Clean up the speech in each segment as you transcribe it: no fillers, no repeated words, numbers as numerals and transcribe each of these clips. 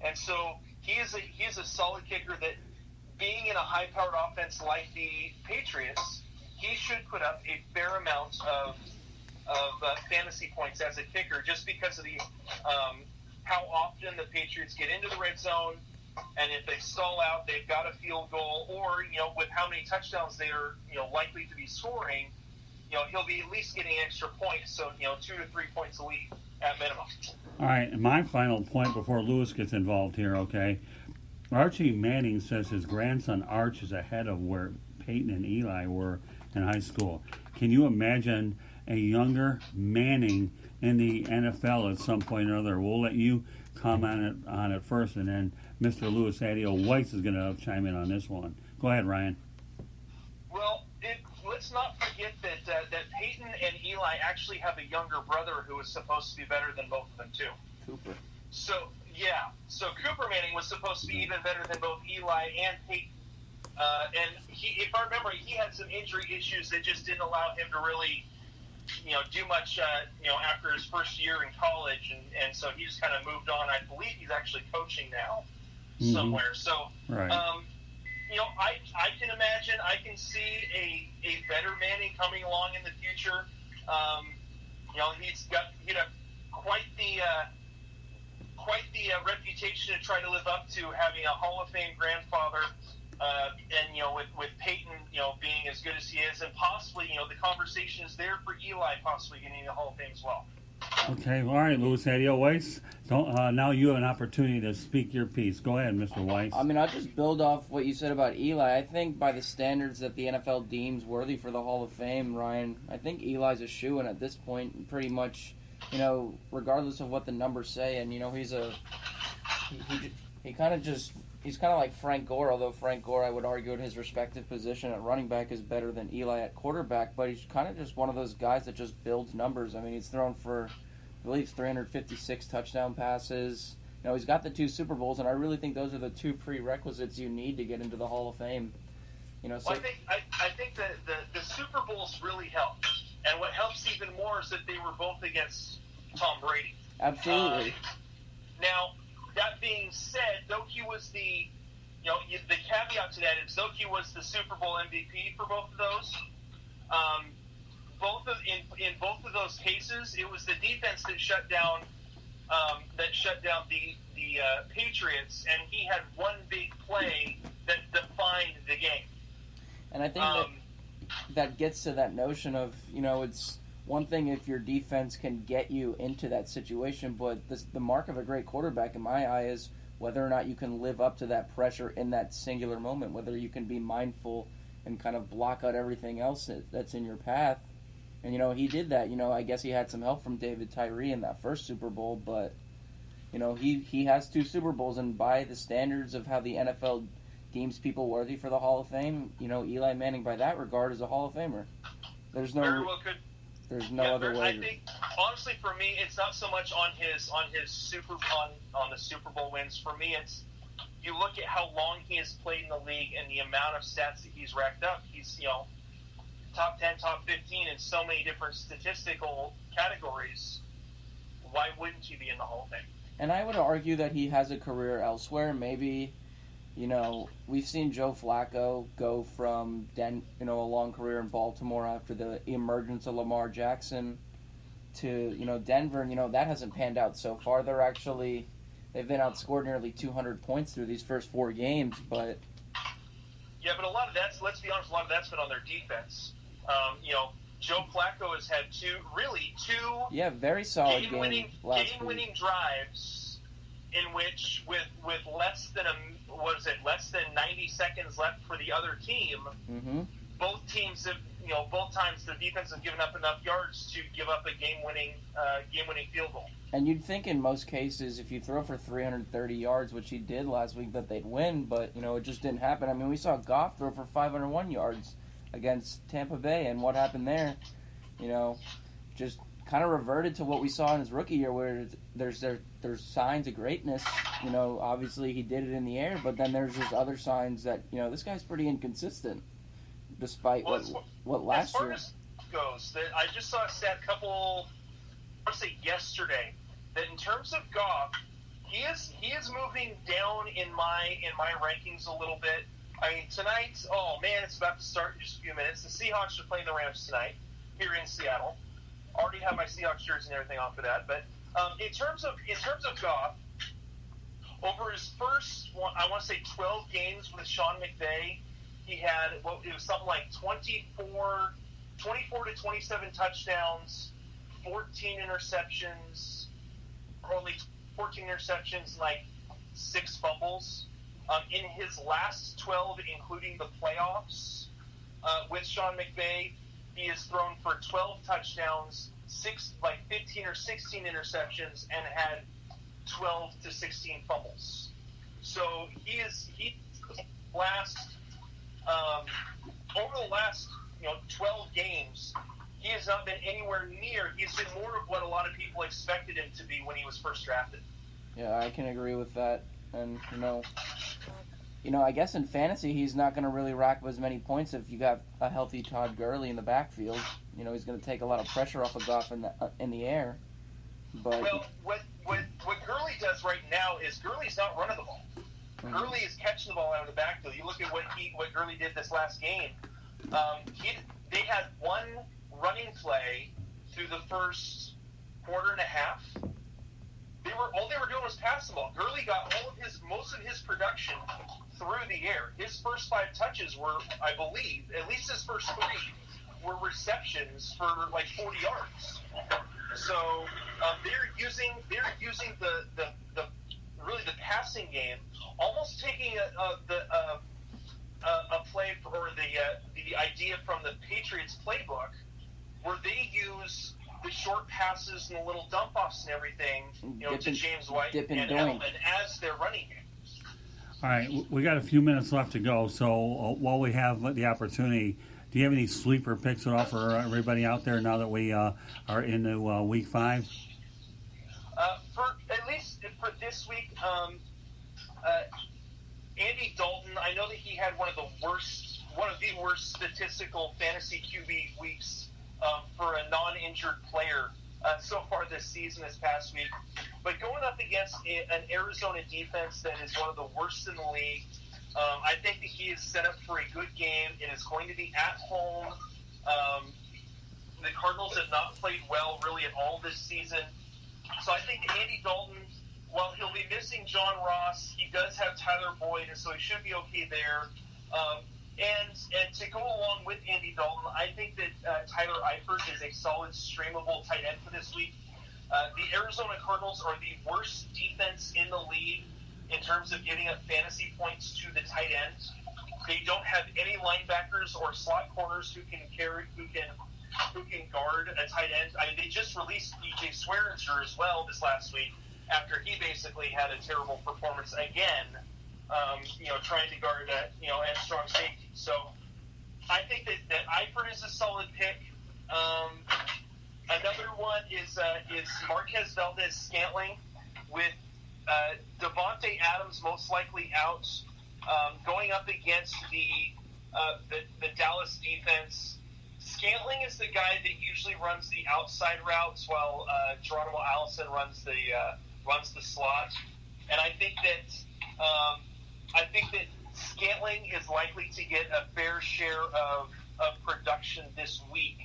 And so he is a solid kicker that, being in a high-powered offense like the Patriots, he should put up a fair amount of fantasy points as a kicker, just because of the how often the Patriots get into the red zone, and if they stall out, they've got a field goal, or with how many touchdowns they are likely to be scoring, he'll be at least getting extra points, so 2 to 3 points a week at minimum. All right, and my final point before Lewis gets involved here, okay? Archie Manning says his grandson Arch is ahead of where Peyton and Eli were in high school. Can you imagine a younger Manning in the NFL at some point or other? We'll let you comment on it first, and then Mr. Lewis Addeo Weiss is going to chime in on this one. Go ahead, Ryan. Well, let's not forget that Peyton and Eli actually have a younger brother who is supposed to be better than both of them, too. Cooper. So Cooper Manning was supposed to be even better than both Eli and Peyton. And if I remember, he had some injury issues that just didn't allow him to really, do much, after his first year in college. And so he just kind of moved on. I believe he's actually coaching now somewhere. So, right. I can imagine, I can see a better Manning coming along in the future. He's got quite the reputation to try to live up to, having a Hall of Fame grandfather, and with Peyton being as good as he is, and possibly the conversation is there for Eli possibly getting the Hall of Fame as well. Okay, all right, Lewis Addeo Weiss. Now you have an opportunity to speak your piece. Go ahead, Mr. Weiss. I mean, I'll just build off what you said about Eli. I think by the standards that the NFL deems worthy for the Hall of Fame, Ryan, I think Eli's a shoo-in at this point, pretty much, regardless of what the numbers say. And, he's kind of like Frank Gore, although Frank Gore, I would argue, in his respective position at running back is better than Eli at quarterback, but he's kind of just one of those guys that just builds numbers. I mean, he's thrown for, I believe, 356 touchdown passes. He's got the 2 Super Bowls, and I really think those are the 2 prerequisites you need to get into the Hall of Fame. I think that the Super Bowls really helped, and what helps even more is that they were both against Tom Brady. Absolutely. Now, that being said, though he was the caveat to that is, though he was the Super Bowl MVP for both of those, in both of those cases, it was the defense that shut down the Patriots, and he had one big play that defined the game. And I think that gets to that notion of, it's one thing if your defense can get you into that situation, but the mark of a great quarterback in my eye is whether or not you can live up to that pressure in that singular moment, whether you can be mindful and kind of block out everything else that's in your path. And, he did that. I guess he had some help from David Tyree in that first Super Bowl, but, he has 2 Super Bowls, and by the standards of how the NFL deems people worthy for the Hall of Fame, Eli Manning, by that regard, is a Hall of Famer. There's no... Very well could. There's no other way. I think, honestly, for me, it's not so much on the Super Bowl wins. For me, it's, you look at how long he has played in the league and the amount of stats that he's racked up. He's top 10, top 15 in so many different statistical categories. Why wouldn't he be in the Hall of Fame? And I would argue that he has a career elsewhere. Maybe, we've seen Joe Flacco go from a long career in Baltimore after the emergence of Lamar Jackson to, Denver. And, that hasn't panned out so far. They've been outscored nearly 200 points through these first 4 games, but... Yeah, but let's be honest, a lot of that's been on their defense. Joe Flacco has had two very solid game-winning drives in which with less than 90 seconds left for the other team. Mm-hmm. Both teams have both times the defense has given up enough yards to give up a game-winning field goal. And you'd think in most cases, if you throw for 330 yards, which he did last week, that they'd win, but it just didn't happen. I mean, we saw Goff throw for 501 yards against Tampa Bay, and what happened there? Just kind of reverted to what we saw in his rookie year, where there's signs of greatness. Obviously he did it in the air, but then there's just other signs that this guy's pretty inconsistent, despite what last year. As far as goes, I just saw a stat yesterday, that in terms of Goff, he is is moving down in my rankings a little bit. I mean, tonight, oh man, it's about to start in just a few minutes. The Seahawks are playing the Rams tonight here in Seattle. Already have my Seahawks jersey and everything off of that. But in terms of Goff, over his first, I want to say 12 games with Sean McVay, he had, it was something like 24 to 27 touchdowns, 14 interceptions, only 14 interceptions, like 6 fumbles. In his last 12, including the playoffs, with Sean McVay, he has thrown for 12 touchdowns, 15 or 16 interceptions, and had 12 to 16 fumbles. So over the last 12 games, he has not been anywhere near. He's been more of what a lot of people expected him to be when he was first drafted. Yeah, I can agree with that. And I guess in fantasy he's not going to really rack up as many points if you got a healthy Todd Gurley in the backfield. He's going to take a lot of pressure off of Goff in the air. But what Gurley does right now is Gurley's not running the ball. Mm-hmm. Gurley is catching the ball out of the backfield. You look at what Gurley did this last game. They had one running play through the first quarter and a half. All they were doing was pass the ball. Gurley got most of his production through the air. His first 5 touches were, I believe, at least his first 3 were receptions for like 40 yards. So they're using the really the passing game, almost taking a play or the idea from the Patriots playbook, where they use the short passes and the little dump offs and everything, to James White and Edelman as their running game. All right, we got a few minutes left to go, so while we have the opportunity, do you have any sleeper picks at all for everybody out there now that we are into Week 5? At least for this week, Andy Dalton, I know that he had one of the worst statistical fantasy QB weeks for a non-injured player so far this season, this past week. But going up against an Arizona defense that is one of the worst in the league, I think that he is set up for a good game. It is going to be at home. The Cardinals have not played well really at all this season. So I think that Andy Dalton, while he'll be missing John Ross, he does have Tyler Boyd, and so he should be okay there. And to go along with Andy Dalton, I think that Tyler Eifert is a solid streamable tight end for this week. The Arizona Cardinals are the worst defense in the league in terms of giving up fantasy points to the tight end. They don't have any linebackers or slot corners who can guard a tight end. I mean, they just released DJ Swearinger as well this last week after he basically had a terrible performance again. Trying to guard at strong safety. So I think that Eifert is a solid pick. Another one is Marquez Valdez-Scantling with Devontae Adams most likely out, going up against the Dallas defense. Scantling is the guy that usually runs the outside routes, while Geronimo Allison runs the slot. And I think that Scantling is likely to get a fair share of production this week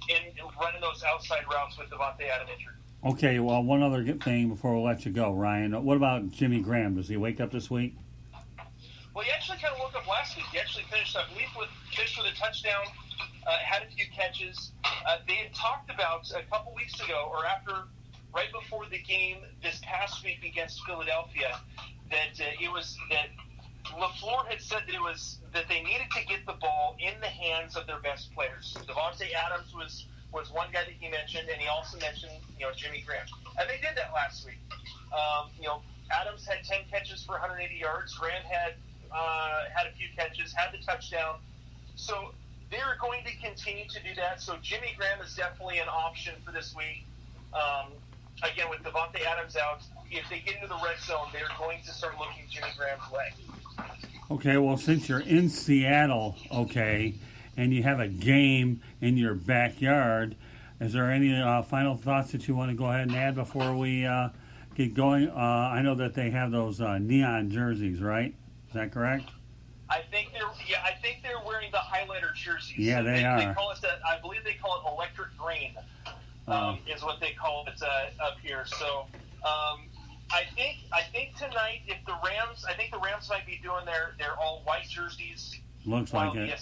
in running those outside routes with Devontae Adams injured. Okay, well, one other thing before we let you go, Ryan. What about Jimmy Graham? Does he wake up this week? Well, he actually kind of woke up last week. He actually finished, I believe, with a touchdown, had a few catches. They had talked about a couple weeks ago, or right before the game this past week against Philadelphia, that LaFleur had said that they needed to get the ball in the hands of their best players. Devontae Adams was one guy that he mentioned, and he also mentioned Jimmy Graham, and they did that last week. Adams had 10 catches for 180 yards. Graham had a few catches, had the touchdown. So they're going to continue to do that. So Jimmy Graham is definitely an option for this week. Again, with Devontae Adams out, if they get into the red zone, they're going to start looking Jimmy Graham's way. Okay, well, since you're in Seattle, and you have a game in your backyard, is there any final thoughts that you want to go ahead and add before we get going, I know that they have those neon jerseys, right? Is that correct? I think they're wearing the highlighter jerseys. Yeah, so they are. They call it I believe they call it electric green, is what they call it up here. So I think tonight, if the Rams, I think the Rams might be doing their all white jerseys. Looks like it.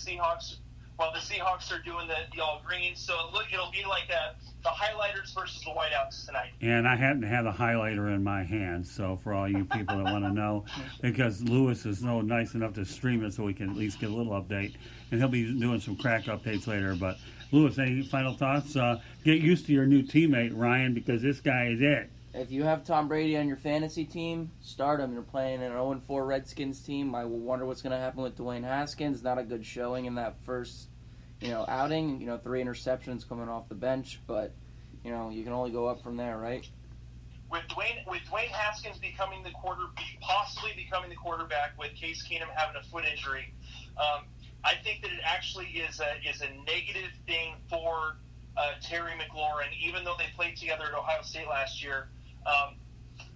While the Seahawks are doing the all green. So it'll be like the highlighters versus the whiteouts tonight. And I happen to have a highlighter in my hand, so for all you people that want to know, because Lewis is so nice enough to stream it so we can at least get a little update. And he'll be doing some crack updates later. But, Lewis, any final thoughts? Get used to your new teammate, Ryan, because this guy is it. If you have Tom Brady on your fantasy team, start him. You're playing an 0-4 Redskins team. I will wonder what's going to happen with Dwayne Haskins. Not a good showing in that first outing. 3 interceptions coming off the bench, but you can only go up from there, right? With Dwayne Haskins possibly becoming the quarterback, with Case Keenum having a foot injury, I think that it actually is a negative thing for Terry McLaurin. Even though they played together at Ohio State last year,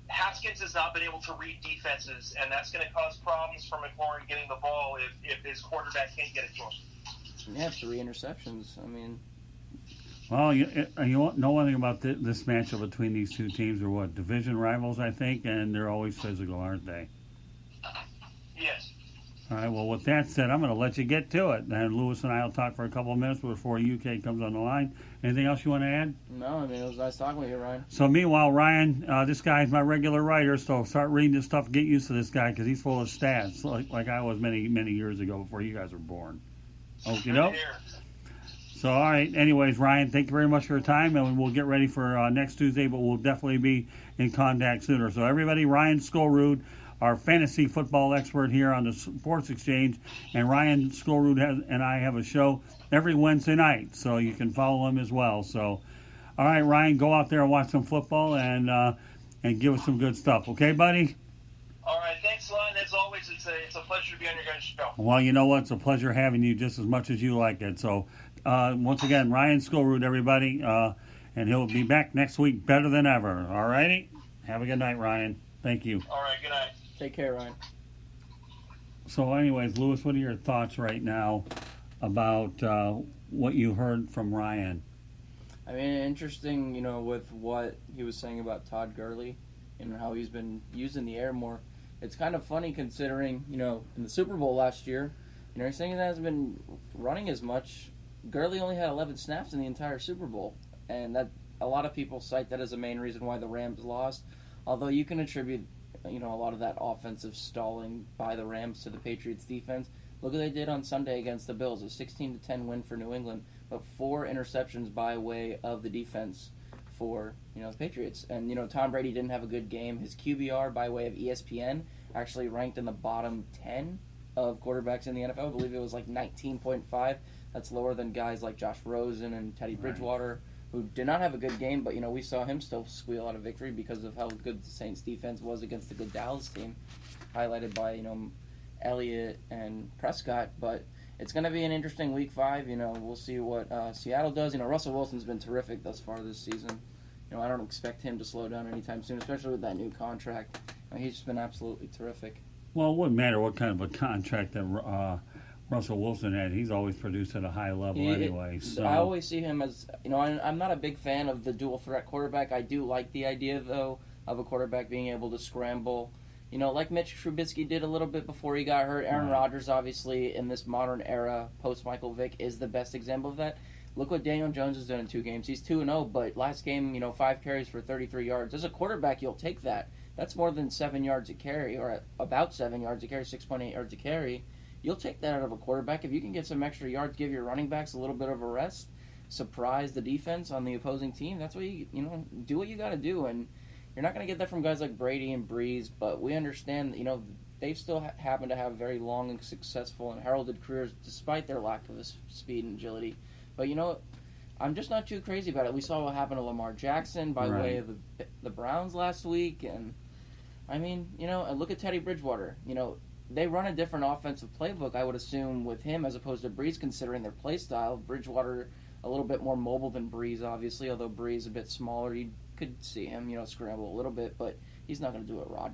Haskins has not been able to read defenses, and that's going to cause problems for McLaurin getting the ball if his quarterback can't get it to him. Yeah, 3 interceptions. I mean, well, you know one thing about this matchup between these two teams are what? Division rivals, I think, and they're always physical, aren't they? Yes. All right, well, with that said, I'm going to let you get to it. And Lewis and I will talk for a couple of minutes before UK comes on the line. Anything else you want to add? No, I mean, it was nice talking with you, Ryan. So meanwhile, Ryan, this guy's my regular writer, so start reading this stuff. Get used to this guy because he's full of stats, like I was many, many years ago before you guys were born. Okay, no? So, all right. Anyways, Ryan, thank you very much for your time, and we'll get ready for next Tuesday, but we'll definitely be in contact sooner. So, everybody, Ryan Skolrud, our fantasy football expert here on the Sports Exchange, and Ryan Skolrud and I have a show every Wednesday night, so you can follow him as well. So, all right, Ryan, go out there and watch some football and give us some good stuff. Okay, buddy? All right, thanks a lot. And as always, it's a pleasure to be on your guys' show. Well, you know what? It's a pleasure having you just as much as you like it. So, once again, Ryan Skolrud, everybody, and he'll be back next week better than ever. All righty? Have a good night, Ryan. Thank you. All right, good night. Take care, Ryan. So, anyways, Lewis, what are your thoughts right now about what you heard from Ryan? I mean, interesting, with what he was saying about Todd Gurley and how he's been using the air more. It's kind of funny considering, in the Super Bowl last year, he's saying he hasn't been running as much. Gurley only had 11 snaps in the entire Super Bowl, and that a lot of people cite that as a main reason why the Rams lost. Although you can attribute, a lot of that offensive stalling by the Rams to the Patriots defense. Look what they did on Sunday against the Bills, a 16-10 win for New England, but 4 interceptions by way of the defense for the Patriots. And Tom Brady didn't have a good game. His QBR by way of ESPN actually ranked in the bottom 10 of quarterbacks in the NFL. I believe it was like 19.5. That's lower than guys like Josh Rosen and Teddy Bridgewater, who did not have a good game, but we saw him still squeal out a victory because of how good the Saints defense was against the good Dallas team, highlighted by Elliott and Prescott. But it's going to be an interesting Week 5. We'll see what Seattle does. Russell Wilson's been terrific thus far this season. I don't expect him to slow down anytime soon, especially with that new contract. He's just been absolutely terrific. Well, it wouldn't matter what kind of a contract that Russell Wilson had. He's always produced at a high level anyway. So I always see him as, I'm not a big fan of the dual threat quarterback. I do like the idea, though, of a quarterback being able to scramble. Like Mitch Trubisky did a little bit before he got hurt. Aaron Rodgers, obviously, in this modern era, post-Michael Vick, is the best example of that. Look what Daniel Jones has done in 2 games. He's 2-0, but last game, 5 carries for 33 yards. As a quarterback, you'll take that. That's more than 7 yards a carry, or about 7 yards a carry, 6.8 yards a carry. You'll take that out of a quarterback. If you can get some extra yards, give your running backs a little bit of a rest, surprise the defense on the opposing team, that's what you do what you got to do. And you're not going to get that from guys like Brady and Breeze, but we understand that, they still happen to have very long and successful and heralded careers despite their lack of speed and agility. But, I'm just not too crazy about it. We saw what happened to Lamar Jackson by way of the Browns last week. And, and look at Teddy Bridgewater. They run a different offensive playbook, I would assume, with him as opposed to Breeze, considering their play style. Bridgewater a little bit more mobile than Breeze, obviously, although Breeze a bit smaller. He could see him, scramble a little bit, but he's not going to do what Rodgers